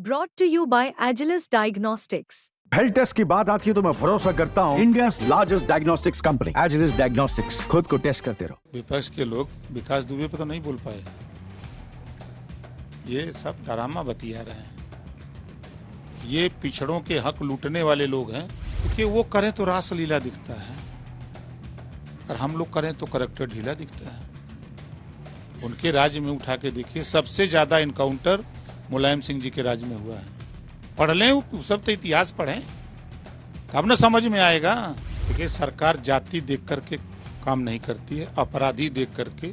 Brought to you by Agilus Diagnostics. Health test की बात आती है तो मैं भरोसा करता हूँ India's largest diagnostics company Agilus Diagnostics. खुद को टेस्ट करते रहो। विपक्ष के लोग विकास दुबे पर तो नहीं बोल पाए। ये सब ड्रामा बतिया रहे हैं। ये पिछड़ों के हक लूटने वाले लोग हैं, क्योंकि वो करें तो रासलीला दिखता है और हम लोग करें तो करैक्टर ढीला दिखता है। उनके राज्य में उठा के देखिए, सबसे ज्यादा इनकाउंटर मुलायम सिंह जी के राज्य में हुआ है। पढ़ लें, वो सब तो इतिहास पढ़ें तब न समझ में आएगा। क्योंकि सरकार जाति देख करके काम नहीं करती है, अपराधी देख करके।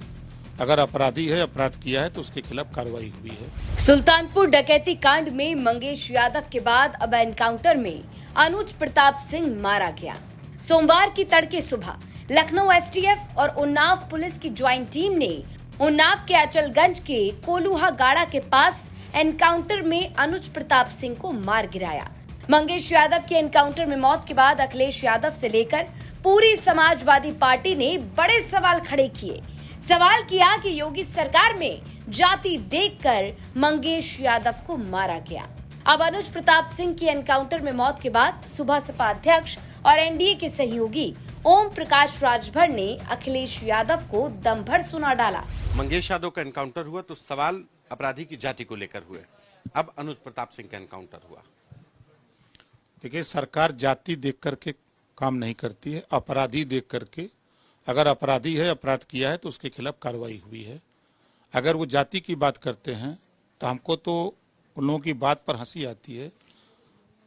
अगर अपराधी है, अपराध किया है तो उसके खिलाफ कार्रवाई हुई है। सुल्तानपुर डकैती कांड में मंगेश यादव के बाद अब एनकाउंटर में अनुज प्रताप सिंह मारा गया। सोमवार की तड़के सुबह लखनऊ एसटीएफ और उन्नाव पुलिस की ज्वाइंट टीम ने उन्नाव के अचलगंज के कोलूहा गाड़ा के पास एनकाउंटर में अनुज प्रताप सिंह को मार गिराया। मंगेश यादव के एनकाउंटर में मौत के बाद अखिलेश यादव से लेकर पूरी समाजवादी पार्टी ने बड़े सवाल खड़े किए। सवाल किया कि योगी सरकार में जाति देखकर मंगेश यादव को मारा गया। अब अनुज प्रताप सिंह की एनकाउंटर में मौत के बाद सुबह सपा अध्यक्ष और एनडीए के सहयोगी ओम प्रकाश राजभर ने अखिलेश यादव को दम भर सुना डाला। मंगेश यादव का एनकाउंटर हुआ तो सवाल अपराधी की जाति को लेकर हुए। अब अनुज प्रताप सिंह का एनकाउंटर हुआ। देखिए, सरकार जाति देख करके काम नहीं करती है, अपराधी देख करके। अगर अपराधी है, अपराध किया है तो उसके खिलाफ कार्रवाई हुई है। अगर वो जाति की बात करते हैं तो हमको तो उन लोगों की बात पर हंसी आती है।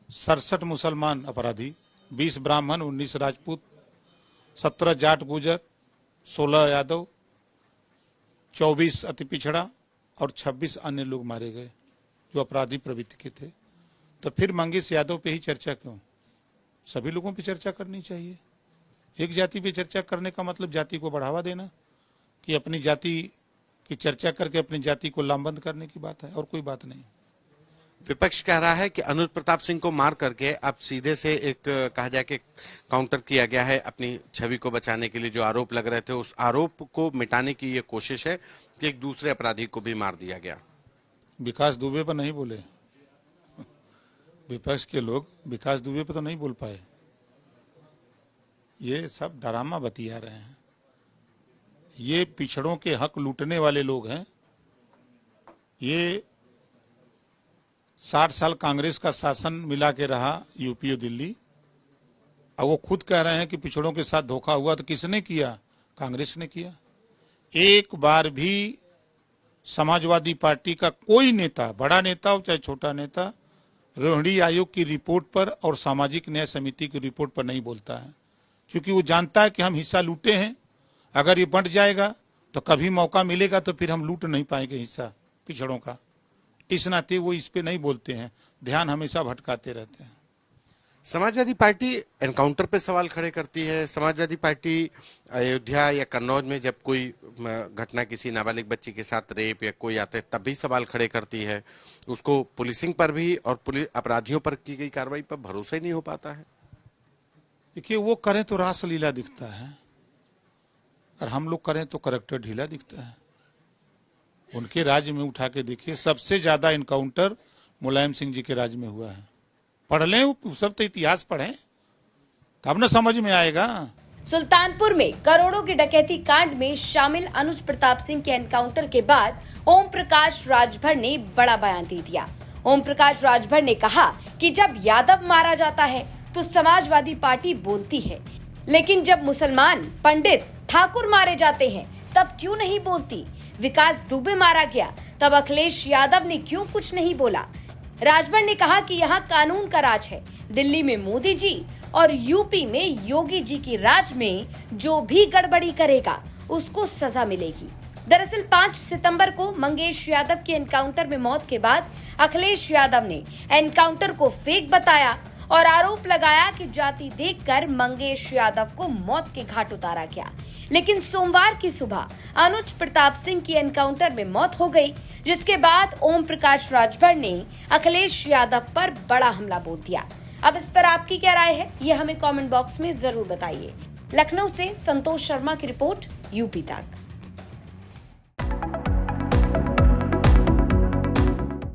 67 मुसलमान अपराधी, 20 ब्राह्मण, 19 राजपूत, 17 जाट गुजर, 16 यादव, 24 अति पिछड़ा और 26 अन्य लोग मारे गए जो अपराधी प्रवृत्ति के थे। तो फिर मंगेश यादव पे ही चर्चा क्यों? सभी लोगों पे चर्चा करनी चाहिए। एक जाति पे चर्चा करने का मतलब जाति को बढ़ावा देना, कि अपनी जाति की चर्चा करके अपनी जाति को लामबंद करने की बात है, और कोई बात नहीं। विपक्ष कह रहा है कि अनुज प्रताप सिंह को मार करके अब सीधे से एक कहा जाए कि काउंटर किया गया है अपनी छवि को बचाने के लिए। जो आरोप लग रहे थे उस आरोप को मिटाने की ये कोशिश है कि एक दूसरे अपराधी को भी मार दिया गया। विकास दुबे पर नहीं बोले। विपक्ष के लोग विकास दुबे पर तो नहीं बोल पाए। ये सब ड्रामा बतिया रहे हैं। ये पिछड़ों के हक लूटने वाले लोग हैं। ये 60 साल कांग्रेस का शासन मिला के रहा यूपी और दिल्ली। अब वो खुद कह रहे हैं कि पिछड़ों के साथ धोखा हुआ। तो किसने किया? कांग्रेस ने किया। एक बार भी समाजवादी पार्टी का कोई नेता, बड़ा नेता हो चाहे छोटा नेता, रोहिणी आयोग की रिपोर्ट पर और सामाजिक न्याय समिति की रिपोर्ट पर नहीं बोलता है, क्योंकि वो जानता है कि हम हिस्सा लूटे हैं। अगर ये बंट जाएगा तो कभी मौका मिलेगा तो फिर हम लूट नहीं पाएंगे हिस्सा पिछड़ों का। इस नाते वो इस पे नहीं बोलते हैं, ध्यान हमेशा भटकाते रहते हैं। समाजवादी पार्टी एनकाउंटर पे सवाल खड़े करती है। समाजवादी पार्टी अयोध्या या कन्नौज में जब कोई घटना किसी नाबालिग बच्ची के साथ रेप या कोई आते तब भी सवाल खड़े करती है। उसको पुलिसिंग पर भी और पुलिस अपराधियों पर की गई कार्रवाई पर भरोसा ही नहीं हो पाता है। देखिए, वो करें तो रासलीला दिखता है और हम लोग करें तो करैक्टर ढीला दिखता है। उनके राज्य में उठा के देखिए, सबसे ज्यादा इनकाउंटर मुलायम सिंह जी के राज्य में हुआ है। पढ़ लें, वो सब तो इतिहास पढ़ें तब न समझ में आएगा। सुल्तानपुर में करोड़ों की डकैती कांड में शामिल अनुज प्रताप सिंह के एनकाउंटर के बाद ओम प्रकाश राजभर ने बड़ा बयान दे दिया। ओम प्रकाश राजभर ने कहा कि जब यादव मारा जाता है तो समाजवादी पार्टी बोलती है, लेकिन जब मुसलमान, पंडित, ठाकुर मारे जाते हैं तब क्यों नहीं बोलती? विकास दुबे मारा गया तब अखिलेश यादव ने क्यों कुछ नहीं बोला? राजभर ने कहा कि यहाँ कानून का राज है। दिल्ली में मोदी जी और यूपी में योगी जी की राज में जो भी गड़बड़ी करेगा उसको सजा मिलेगी। दरअसल 5 सितंबर को मंगेश यादव के एनकाउंटर में मौत के बाद अखिलेश यादव ने एनकाउंटर को फेक बताया और आरोप लगाया कि जाति देखकर मंगेश यादव को मौत के घाट उतारा गया। लेकिन सोमवार की सुबह अनुज प्रताप सिंह की एनकाउंटर में मौत हो गई, जिसके बाद ओम प्रकाश राजभर ने अखिलेश यादव पर बड़ा हमला बोल दिया। अब इस पर आपकी क्या राय है, ये हमें कमेंट बॉक्स में जरूर बताइए। लखनऊ से संतोष शर्मा की रिपोर्ट, यूपी तक।